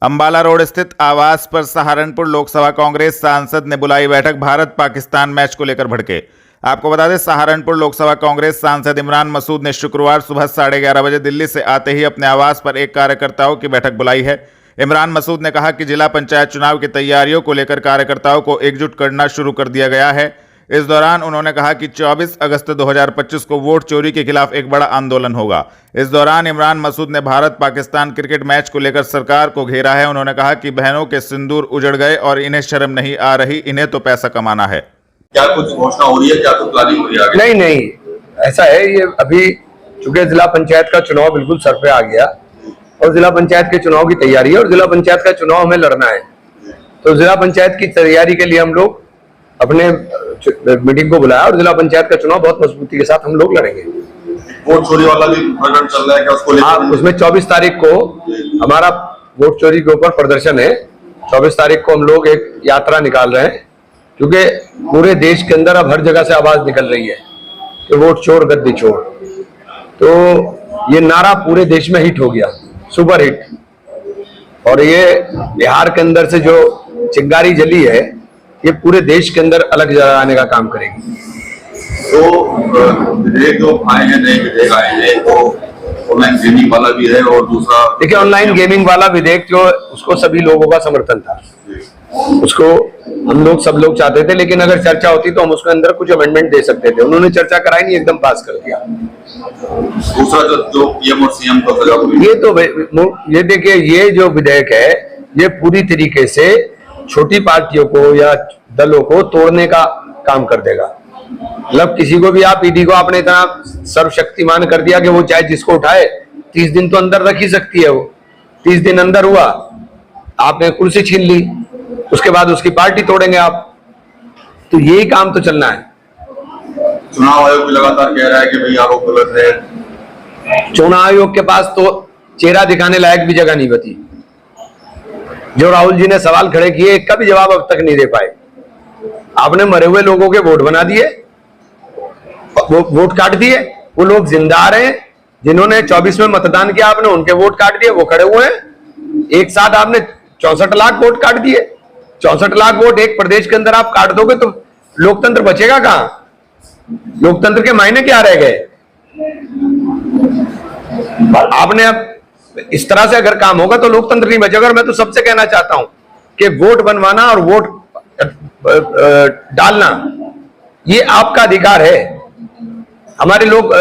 Ambala road स्थित आवास पर सहारनपुर लोकसभा कांग्रेस सांसद ने बुलाई बैठक। भारत पाकिस्तान मैच को लेकर भड़के। आपको बता दें, सहारनपुर लोकसभा कांग्रेस सांसद इमरान मसूद ने शुक्रवार सुबह 11:30 बजे दिल्ली से आते ही अपने आवास पर एक कार्यकर्ताओं की बैठक बुलाई है। इमरान मसूद ने कहा कि जिला पंचायत चुनाव की तैयारियों को लेकर कार्यकर्ताओं को एकजुट करना शुरू कर दिया गया है। इस दौरान उन्होंने कहा कि 24 अगस्त 2025 को वोट चोरी के खिलाफ एक बड़ा आंदोलन होगा। इस दौरान इमरान मसूद ने भारत पाकिस्तान क्रिकेट मैच को लेकर सरकार को घेरा है। उन्होंने कहा कि बहनों के सिंदूर उजड़ गए और इन्हें शर्म नहीं आ रही, इन्हें तो पैसा कमाना है। क्या कुछ घोषणा हो रही है, क्या कुछ प्लानिंग हो रही है आगे? नहीं, ऐसा है, ये अभी चूंकि जिला पंचायत का चुनाव बिल्कुल सर पे आ गया और जिला पंचायत के चुनाव की तैयारी है और जिला पंचायत का चुनाव हमें लड़ना है, तो जिला पंचायत की तैयारी के लिए हम लोग अपने मीटिंग को बुलाया और जिला पंचायत का चुनाव बहुत मजबूती के साथ हम लोग लड़ेंगे। वोट चोरी वाला भी प्रकरण चल रहा है क्या, उसको लेकर? उसमें 24 तारीख को हमारा वोट चोरी के ऊपर प्रदर्शन है। 24 तारीख को हम लोग एक यात्रा निकाल रहे हैं, क्योंकि पूरे देश के अंदर अब हर जगह से आवाज निकल रही है कि वोट चोर गद्दी चोर। तो ये नारा पूरे देश में हिट हो गया, सुपर हिट, और ये बिहार के अंदर से जो चिंगारी जली है ये पूरे देश के अंदर अलग जलाने का काम करेगी। तो विधेयक जो आए हैं, नए विधेयक आए हैं, तो ऑनलाइन गेमिंग वाला भी है और दूसरा देखिए, ऑनलाइन गेमिंग वाला विधेयक जो उसको सभी लोगों का समर्थन था, उसको हम लोग सब लोग चाहते थे, लेकिन अगर चर्चा होती तो हम उसके अंदर कुछ अमेंडमेंट दे सकते थे। उन्होंने चर्चा कराई नहीं, एकदम पास कर दिया। दूसरा जो पीएम और सीएम का ये देखिए, ये जो विधेयक है ये पूरी तरीके से छोटी पार्टियों को या दलों को तोड़ने का काम कर देगा। मतलब किसी को भी आप ईडी को आपने इतना सर्वशक्तिमान कर दिया कि वो चाहे जिसको उठाए 30 दिन तो अंदर रख ही सकती है। वो 30 दिन अंदर हुआ, आपने कुर्सी छीन ली, उसके बाद उसकी पार्टी तोड़ेंगे आप। तो यही काम तो चलना है। चुनाव आयोग भी लगातार कह रहा है कि भाई आरोप गलत है। चुनाव आयोग के पास तो चेहरा दिखाने लायक भी जगह नहीं बची। जो राहुल जी ने सवाल खड़े किए, एक का भी जवाब अब तक नहीं दे पाए। आपने मरे हुए लोगों के वोट बना दिए, वो वोट काट दिए। वो लोग जिंदा आ रहे हैं जिन्होंने 24 में मतदान किया, आपने उनके वोट काट दिए, वो खड़े हुए हैं। एक साथ आपने 64 लाख वोट काट दिए। 64 लाख वोट एक प्रदेश के अंदर आप काट दोगे तो लोकतंत्र बचेगा कहां? लोकतंत्र के मायने क्या रह गए? आपने अब इस तरह से अगर काम होगा तो लोकतंत्र नहीं बचेगा। और मैं तो सबसे कहना चाहता हूं कि वोट बनवाना और वोट डालना ये आपका अधिकार है। हमारे लोग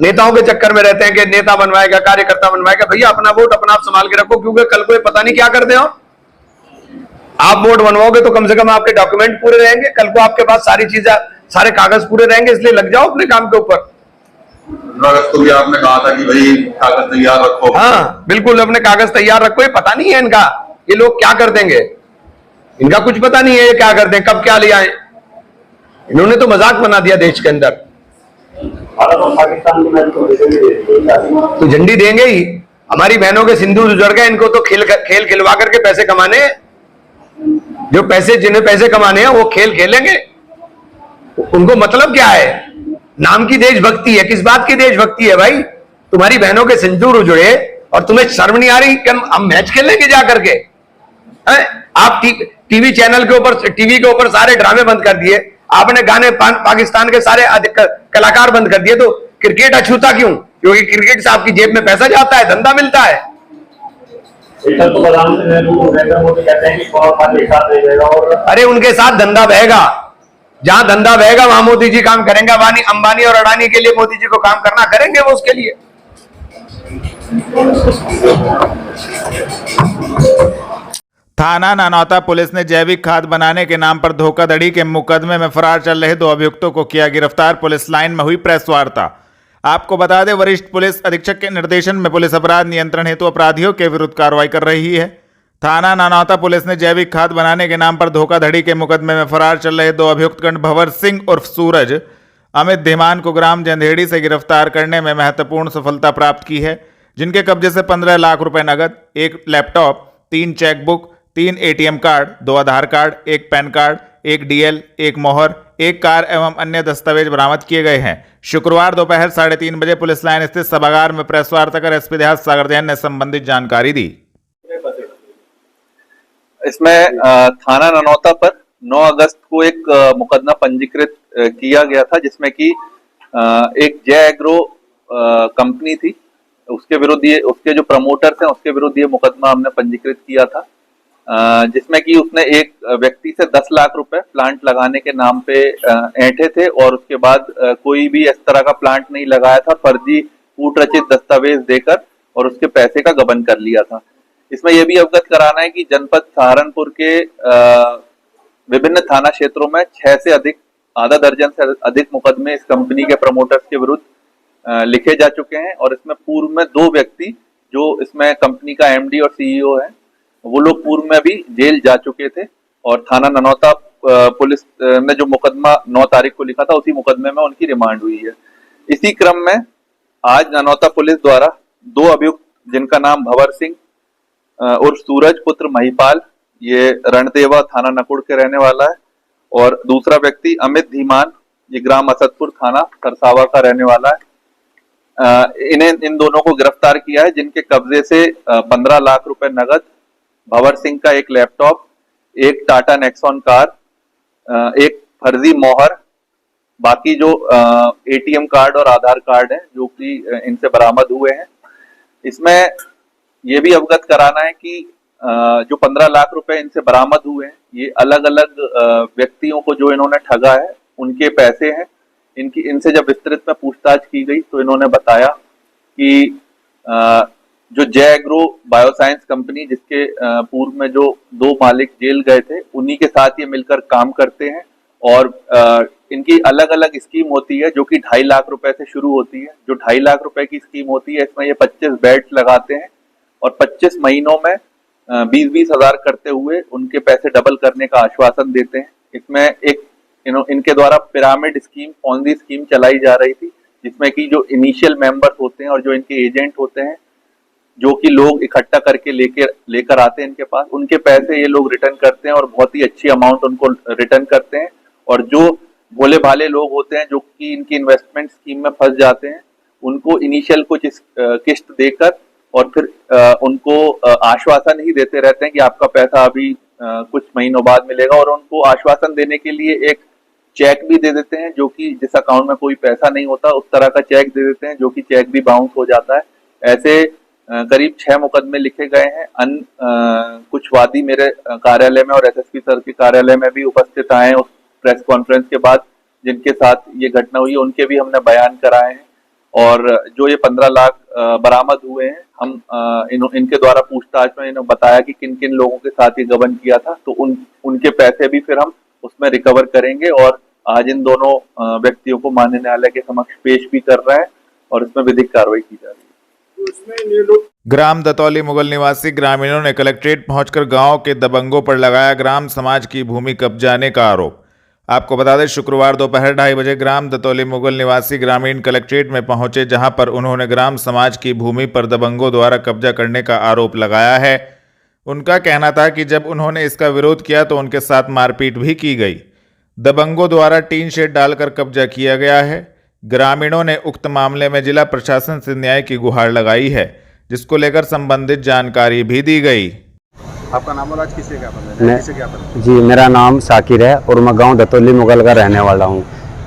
नेताओं के चक्कर में रहते हैं कि नेता बनवाएगा, कार्यकर्ता बनवाएगा। भैया, अपना वोट अपना आप संभाल के रखो, क्योंकि कल को पता नहीं क्या कर दे। आप वोट बनवाओगे तो कम से कम आपके डॉक्यूमेंट पूरे रहेंगे, कल को आपके पास सारी चीजें, सारे कागज पूरे रहेंगे। इसलिए लग जाओ अपने काम के ऊपर। तो भी आपने कहा था कि भाई कागज तैयार रखो। हाँ बिल्कुल, अपने कागज तैयार रखो। ये पता नहीं है इनका, ये लोग क्या कर देंगे, इनका कुछ पता नहीं है ये क्या कर दें, कब क्या ले आए। इन्होंने तो मजाक बना दिया देश के अंदर। तो झंडी देंगे ही। हमारी बहनों के सिंदूर उजड़ गए, इनको तो खेल खिलवा करके पैसे कमाने हैं। जो पैसे, जिन्हें पैसे कमाने हैं वो खेल खेलेंगे। उनको मतलब क्या है? नाम की देशभक्ति है। किस बात की देशभक्ति है भाई? तुम्हारी बहनों के सिंदूर उजड़े और तुम्हें शर्म नहीं आ रही कि हम मैच खेलेंगे जा करके? आप टीवी चैनल के ऊपर, टीवी के ऊपर सारे ड्रामे बंद कर दिए। आपने गाने पाकिस्तान के सारे कलाकार बंद कर दिए। तो क्रिकेट अछूता क्यों? क्योंकि क्रिकेट से आपकी जेब में पैसा जाता है, धंधा मिलता है। तो नरेंद्र मोदी कहते हैं कि अरे उनके साथ धंधा बहेगा, जहां धंधा बहेगा वहां मोदी जी काम करेंगे। अंबानी और अडानी के लिए मोदी जी को काम करना, करेंगे वो उसके लिए। थाना नानौता पुलिस ने जैविक खाद बनाने के नाम पर धोखाधड़ी के मुकदमे में फरार चल रहे 2 अभियुक्तों को किया गिरफ्तार। पुलिस लाइन में हुई प्रेस वार्ता। आपको बता दें, वरिष्ठ पुलिस अधीक्षक के निर्देशन में पुलिस अपराध नियंत्रण हेतु अपराधियों के विरुद्ध कार्रवाई कर रही है। थाना नानौता पुलिस ने जैविक खाद बनाने के नाम पर धोखाधड़ी के मुकदमे में फरार चल रहे 2 अभियुक्त भंवर सिंह उर्फ सूरज, अमित धीमान को ग्राम जंधेड़ी से गिरफ्तार करने में महत्वपूर्ण सफलता प्राप्त की है, जिनके कब्जे से 15 लाख रुपए नगद, 1 लैपटॉप, 3 चेकबुक, 3 एटीएम कार्ड, 2 आधार कार्ड, 1 पैन कार्ड, 1 डीएल, 1 मोहर, 1 कार एवं अन्य दस्तावेज बरामद किए गए हैं। शुक्रवार दोपहर 3:30 बजे पुलिस लाइन स्थित सभागार में प्रेस वार्ता कर एसपी देहात सागर जैन ने संबंधित जानकारी दी। इसमें थाना ननौता पर 9 अगस्त को एक मुकदमा पंजीकृत किया गया था, जिसमें कि एक जय एग्रो कंपनी थी, उसके विरुद्ध ये, उसके जो प्रमोटर्स हैं उसके विरुद्ध ये मुकदमा हमने पंजीकृत किया था, जिसमें कि उसने एक व्यक्ति से 10 लाख रुपए प्लांट लगाने के नाम पे ऐंठे थे और उसके बाद कोई भी इस तरह का प्लांट नहीं लगाया था, फर्जी कूट रचित दस्तावेज देकर और उसके पैसे का गबन कर लिया था। इसमें यह भी अवगत कराना है कि जनपद सहारनपुर के विभिन्न थाना क्षेत्रों में 6 से अधिक, आधा दर्जन से अधिक मुकदमे इस कंपनी के प्रमोटर्स के विरुद्ध लिखे जा चुके हैं और इसमें पूर्व में 2 व्यक्ति जो इसमें कंपनी का एमडी और सीईओ है, वो लोग पूर्व में भी जेल जा चुके थे और थाना ननौता पुलिस ने जो मुकदमा 9 तारीख को लिखा था उसी मुकदमे में उनकी रिमांड हुई है। इसी क्रम में आज ननौता पुलिस द्वारा 2 अभियुक्त, जिनका नाम भंवर सिंह उर्फ सूरज पुत्र महिपाल, ये रणदेवा थाना नकुड़ के रहने वाला है, और दूसरा व्यक्ति अमित धीमान, ये ग्राम असदपुर थाना सरसावा का रहने वाला है। इन दोनों को गिरफ्तार किया है, जिनके कब्जे से 15 लाख रुपए नगद, भंवर सिंह का एक लैपटॉप, एक टाटा नेक्सॉन कार, एक फर्जी मोहर, बाकी जो एटीएम कार्ड और आधार कार्ड है जो कि इनसे बरामद हुए हैं। इसमें यह भी अवगत कराना है कि जो 15 लाख रुपए इनसे बरामद हुए हैं, ये अलग अलग व्यक्तियों को जो इन्होंने ठगा है उनके पैसे हैं। इनसे जब विस्तृत में पूछताछ की गई तो इन्होंने बताया कि जो जय एग्रो बायोसाइंस कंपनी, जिसके पूर्व में जो 2 मालिक जेल गए थे, उन्हीं के साथ ये मिलकर काम करते हैं और इनकी अलग अलग स्कीम होती है जो कि 2.5 लाख रुपए से शुरू होती है। जो 2.5 लाख रुपए की स्कीम होती है, इसमें ये 25 बेड्स लगाते हैं और 25 महीनों में 20-20 हजार करते हुए उनके पैसे डबल करने का आश्वासन देते हैं। इसमें एक इनके द्वारा पिरामिड स्कीम, पॉन्जी स्कीम चलाई जा रही थी, जिसमें कि जो इनिशियल मेंबर्स होते हैं और जो इनके एजेंट होते हैं, जो कि लोग इकट्ठा करके लेकर आते हैं इनके पास, उनके पैसे ये लोग रिटर्न करते हैं और बहुत ही अच्छी अमाउंट उनको रिटर्न करते हैं। और जो भोले भाले लोग होते हैं जो कि इनकी इन्वेस्टमेंट स्कीम में फंस जाते हैं, उनको इनिशियल कुछ किस्त देकर और फिर उनको आश्वासन ही देते रहते हैं कि आपका पैसा अभी कुछ महीनों बाद मिलेगा, और उनको आश्वासन देने के लिए एक चेक भी दे देते हैं, जो कि जिस अकाउंट में कोई पैसा नहीं होता उस तरह का चेक दे देते हैं, जो कि चेक भी बाउंस हो जाता है। ऐसे करीब 6 मुकदमे लिखे गए हैं। कुछ वादी मेरे कार्यालय में और एसएसपी सर के कार्यालय में भी उपस्थित आए हैं उस प्रेस कॉन्फ्रेंस के बाद, जिनके साथ ये घटना हुई, उनके भी हमने बयान कराए हैं। और जो ये 15 लाख बरामद हुए हैं, हम इनके द्वारा पूछताछ में इन्होंने बताया कि किन किन लोगों के साथ ये गबन किया था, तो उनके पैसे भी फिर हम उसमें रिकवर करेंगे और आज इन दोनों व्यक्तियों को माननीय न्यायालय के समक्ष पेश भी कर रहा है और इसमें विधिक कार्रवाई की जा रही है। ग्राम दतौली मुगल निवासी ग्रामीणों ने कलेक्ट्रेट पहुंचकर गांव के दबंगों पर लगाया ग्राम समाज की भूमि कब्जाने का आरोप। आपको बता दें, शुक्रवार दोपहर 2:30 बजे ग्राम दतौली मुगल निवासी ग्रामीण कलेक्ट्रेट में पहुंचे, जहां पर उन्होंने ग्राम समाज की भूमि पर दबंगों द्वारा कब्जा करने का आरोप लगाया है। उनका कहना था कि जब उन्होंने इसका विरोध किया तो उनके साथ मारपीट भी की गई। दबंगों द्वारा टीन शेड डालकर कब्जा किया गया है। ग्रामीणों ने उक्त मामले में जिला प्रशासन से न्याय की गुहार लगाई है, जिसको लेकर संबंधित जानकारी भी दी गई। आपका नाम और आज किसे क्या पता है? किसे क्या पता है? जी, मेरा नाम साकिर है और मैं गांव दतौली मुगल का रहने वाला हूं।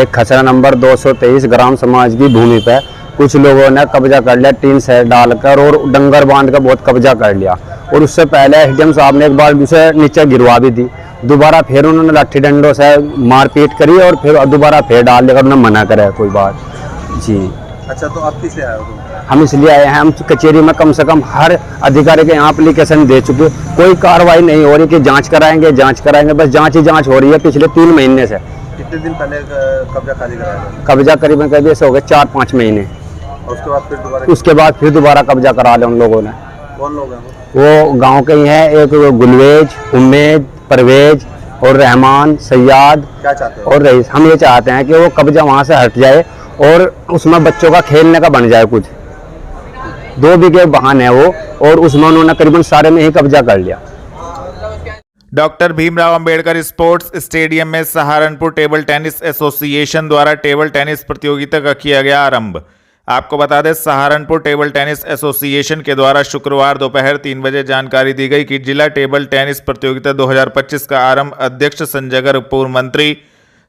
एक खसरा नंबर 223 ग्राम समाज की भूमि पे कुछ लोगों ने कब्जा कर लिया, टीन सेट डालकर और डंगर बांध कर बहुत कब्जा कर लिया। और उससे पहले एसडीएम साहब ने एक बार उसे नीचे गिरवा भी दी। दोबारा फिर उन्होंने लाठी डंडों से मारपीट करी और फिर दोबारा फिर डाल देकर उन्होंने मना करा कोई बात। जी। अच्छा, तो आप किसलिए आए हो? हम इसलिए आए हैं, हम कचहरी में कम से कम हर अधिकारी के यहाँ एप्लीकेशन दे चुके, कोई कार्रवाई नहीं हो रही कि जांच कराएंगे, बस जांच ही जांच हो रही है पिछले 3 महीने से। कितने दिन पहले कब्जा खाली कराया? कब्जा करीबन कभी ऐसे हो गए 4-5 महीने। और उसके बाद फिर दोबारा कब्जा करा लिया उन लोगों ने। कौन लोग हैं वो गाँव के ही हैं, एक गुलवेज, उम्मेद, परवेज और रहमान, सैयाद। क्या चाहते हो? और रईस। हम ये चाहते हैं कि वो कब्जा वहाँ से हट जाए और उसमें बच्चों का खेलने का बन जाए कुछ। 2 बीघे बहान है वो, और उसमें उन्होंने करीबन सारे में ही कब्जा कर लिया। Doctor Bhimrao Ambedkar sports stadium में सहारनपुर टेबल टेनिस एसोसिएशन द्वारा टेबल टेनिस प्रतियोगिता का किया गया आरंभ। आपको बता दें, सहारनपुर टेबल टेनिस एसोसिएशन के द्वारा शुक्रवार दोपहर 3 बजे जानकारी दी गई कि जिला टेबल टेनिस प्रतियोगिता 2025 का आरंभ अध्यक्ष संजयगर, पूर्व मंत्री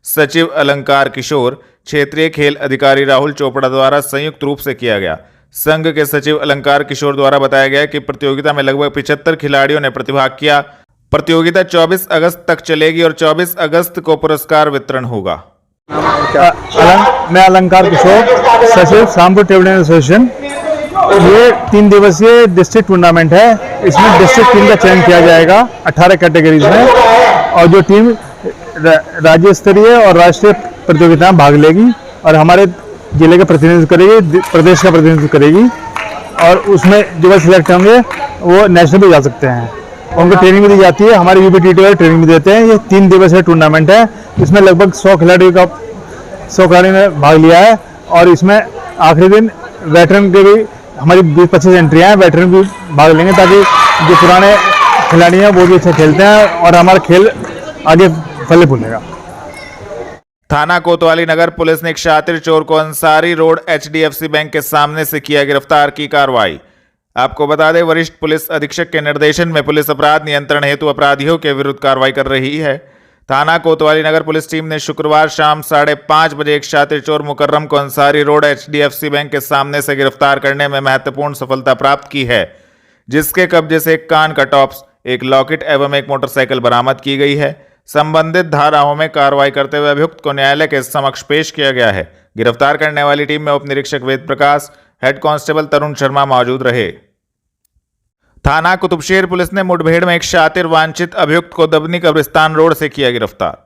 सचिव अलंकार किशोर, क्षेत्रीय खेल अधिकारी राहुल चोपड़ा द्वारा संयुक्त रूप से किया गया। संघ के सचिव अलंकार किशोर द्वारा बताया गया कि प्रतियोगिता में लगभग 75 खिलाड़ियों ने प्रतिभाग किया। प्रतियोगिता 24 अगस्त तक चलेगी और 24 अगस्त को पुरस्कार वितरण होगा। मैं अलंकार किशोर, सचिव शामपुर टेबल टेनिस एसोसिएशन। ये 3 दिवसीय डिस्ट्रिक्ट टूर्नामेंट है। इसमें डिस्ट्रिक्ट टीम का चयन किया जाएगा 18 कैटेगरीज में, और जो टीम राज्य स्तरीय और राष्ट्रीय प्रतियोगिता में भाग लेगी और हमारे जिले का प्रतिनिधित्व करेगी, प्रदेश का प्रतिनिधित्व करेगी, और उसमें जो सिलेक्ट होंगे वो नेशनल भी जा सकते हैं। उनको ट्रेनिंग भी दी जाती है, हमारे यूपीटीटी वाले ट्रेनिंग भी देते हैं। ये 3 दिवसीय टूर्नामेंट है। इसमें लगभग 100 खिलाड़ी ने भाग लिया है, और इसमें आखिरी दिन वेटरन के भी हमारी 20-25 एंट्रियाँ हैं, वेटरन भी भाग लेंगे ताकि जो पुराने खिलाड़ी हैं वो भी अच्छा खेलते हैं और हमारा खेल आगे फले फूलेगा। थाना कोतवाली नगर पुलिस ने एक शातिर चोर को अंसारी रोड HDFC बैंक के सामने से किया गिरफ्तार की कार्रवाई। आपको बता दें, वरिष्ठ पुलिस अधीक्षक के निर्देशन में पुलिस अपराध नियंत्रण हेतु अपराधियों के विरुद्ध कार्रवाई कर रही है। थाना कोतवाली नगर पुलिस टीम ने शुक्रवार शाम 5:30 बजे एक शातिर चोर मुकर्रम को अंसारी रोड HDFC बैंक के सामने से गिरफ्तार करने में महत्वपूर्ण सफलता प्राप्त की है, जिसके कब्जे से एक कान का टॉप्स, एक लॉकेट एवं एक मोटरसाइकिल बरामद की गई है। संबंधित धाराओं में कार्रवाई करते हुए अभियुक्त को न्यायालय के समक्ष पेश किया गया है। गिरफ्तार करने वाली टीम में उप निरीक्षक वेद प्रकाश, हेड कांस्टेबल तरुण शर्मा मौजूद रहे। थाना कुतुबशेर पुलिस ने मुठभेड़ में एक शातिर वांछित अभियुक्त को दबनी कब्रिस्तान रोड से किया गिरफ्तार।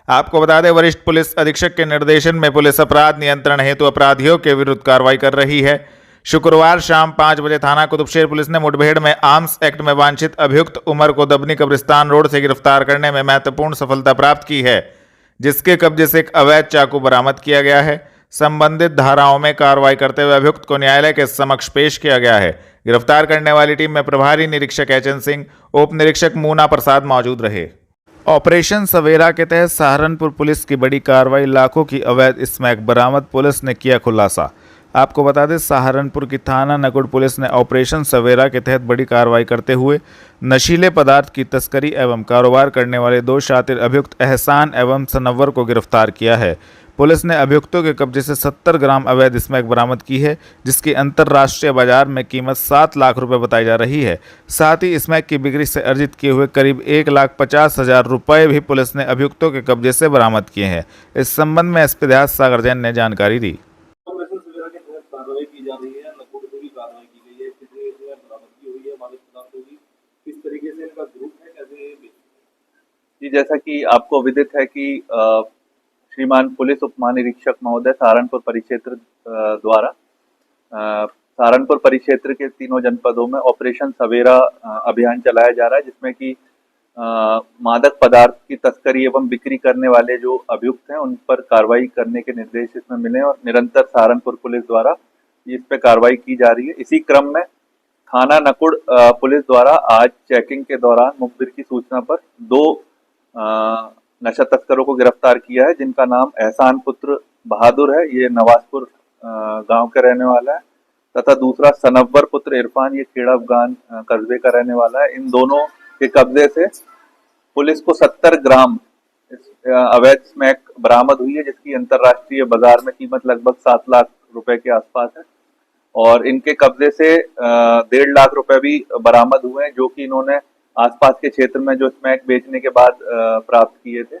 आपको बता दें, वरिष्ठ पुलिस अधीक्षक के निर्देशन में पुलिस अपराध नियंत्रण हेतु अपराधियों के विरुद्ध कार्रवाई कर रही है। शुक्रवार शाम 5 बजे थाना कुतुबशेर पुलिस ने मुठभेड़ में आर्म्स एक्ट में वांछित अभियुक्त उमर को दबनी कब्रिस्तान रोड से गिरफ्तार करने में महत्वपूर्ण सफलता प्राप्त की है, जिसके कब्जे से एक अवैध चाकू बरामद किया गया है। संबंधित धाराओं में कार्रवाई करते हुए अभियुक्त को न्यायालय के समक्ष पेश किया गया है। गिरफ्तार करने वाली टीम में प्रभारी निरीक्षक HN सिंह, उप निरीक्षक मूना प्रसाद मौजूद रहे। ऑपरेशन सवेरा के तहत सहारनपुर पुलिस की बड़ी कार्रवाई, लाखों की अवैध स्मैक बरामद, पुलिस ने किया खुलासा। आपको बता दें, सहारनपुर की थाना नकुड़ पुलिस ने ऑपरेशन सवेरा के तहत बड़ी कार्रवाई करते हुए नशीले पदार्थ की तस्करी एवं कारोबार करने वाले 2 शातिर अभियुक्त एहसान एवं सनव्वर को गिरफ्तार किया है। पुलिस ने अभियुक्तों के कब्जे से 70 ग्राम अवैध स्मैक बरामद की है, जिसकी अंतर्राष्ट्रीय बाजार में कीमत 7 लाख रुपए बताई जा रही है। साथ ही स्मैक की बिक्री से अर्जित किए हुए करीब 1,50,000 रुपए भी पुलिस ने अभियुक्तों के कब्जे से बरामद किए हैं। इस संबंध में SP देहात सागर जैन ने जानकारी दी। जी, जैसा कि आपको विदित है कि श्रीमान पुलिस उप महानिरीक्षक महोदय सहारनपुर परिक्षेत्र द्वारा सहारनपुर परिक्षेत्र के 3 जनपदों में ऑपरेशन सवेरा अभियान चलाया जा रहा है, जिसमें कि मादक पदार्थ की तस्करी एवं बिक्री करने वाले जो अभियुक्त हैं उन पर कार्रवाई करने के निर्देश इसमें मिले और निरंतर सहारनपुर पुलिस द्वारा इस पे कार्रवाई की जा रही है। इसी क्रम में थाना नकुड़ पुलिस द्वारा आज चेकिंग के दौरान मुखबिर की सूचना पर 2 नशा तस्करों को गिरफ्तार किया है, जिनका नाम एहसान पुत्र बहादुर है, ये नवाजपुर गांव का रहने वाला है, तथा दूसरा सनव्वर पुत्र इरफान, ये खेड़ा अफगान कस्बे का रहने वाला है। इन दोनों के कब्जे से पुलिस को 70 ग्राम अवैध स्मैक बरामद हुई है, जिसकी अंतर्राष्ट्रीय बाजार में कीमत लगभग 7 लाख रुपए के आसपास है, और इनके कब्जे से 1.5 लाख रुपए भी बरामद हुए हैं, जो कि इन्होंने आसपास के क्षेत्र में जो स्मैक बेचने के बाद प्राप्त किए थे,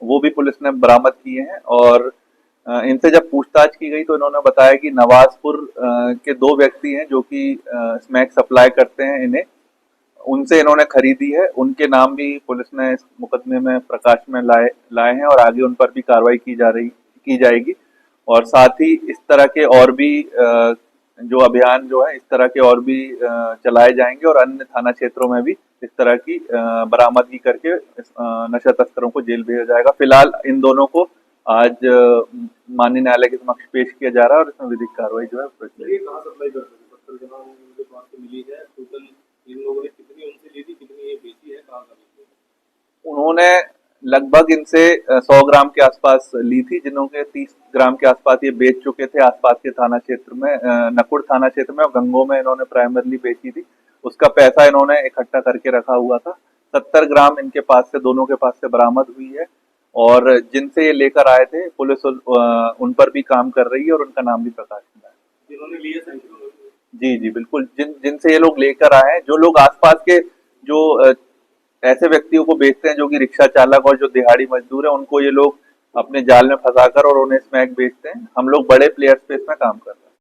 वो भी पुलिस ने बरामद किए हैं। और इनसे जब पूछताछ की गई तो इन्होंने बताया कि नवाजपुर के 2 व्यक्ति हैं जो कि स्मैक सप्लाई करते हैं इन्हें, उनसे इन्होंने खरीदी है। उनके नाम भी पुलिस ने इस मुकदमे में प्रकाश में लाए हैं और आगे उन पर भी कार्रवाई की जाएगी। और साथ ही इस तरह के और भी जो अभियान जो है इस तरह के और भी चलाए जाएंगे और अन्य थाना क्षेत्रों में भी इस तरह की बरामदगी करके नशा तस्करों को जेल भेजा जाएगा। फिलहाल इन दोनों को आज माननीय न्यायालय के समक्ष पेश किया जा रहा है और इसमें विधिक कार्रवाई जो है उन्होंने लगभग इनसे 100 ग्राम के आसपास ली थी, जिन्होंने 30 ग्राम के आसपास ये बेच चुके थे आसपास के थाना क्षेत्र में, नकुड़ थाना क्षेत्र में और गंगो में इन्होंने प्राइमरली बेची थी। उसका पैसा इन्होंने इकट्ठा करके रखा हुआ था। 70 ग्राम इनके पास से, दोनों के पास से बरामद हुई है और जिनसे ये लेकर आए थे पुलिस उन पर भी काम कर रही है और उनका नाम भी प्रकाश में है। जिन्होंने लिए जी जी बिल्कुल, जिनसे ये लोग लेकर आए हैं, जो लोग आसपास के जो ऐसे व्यक्तियों को बेचते हैं जो कि रिक्शा चालक और जो दिहाड़ी मजदूर है, उनको ये लोग अपने जाल में फंसाकर और उन्हें स्मैक बेचते हैं। हम लोग बड़े प्लेयर्स पे इसमें काम कर रहे हैं।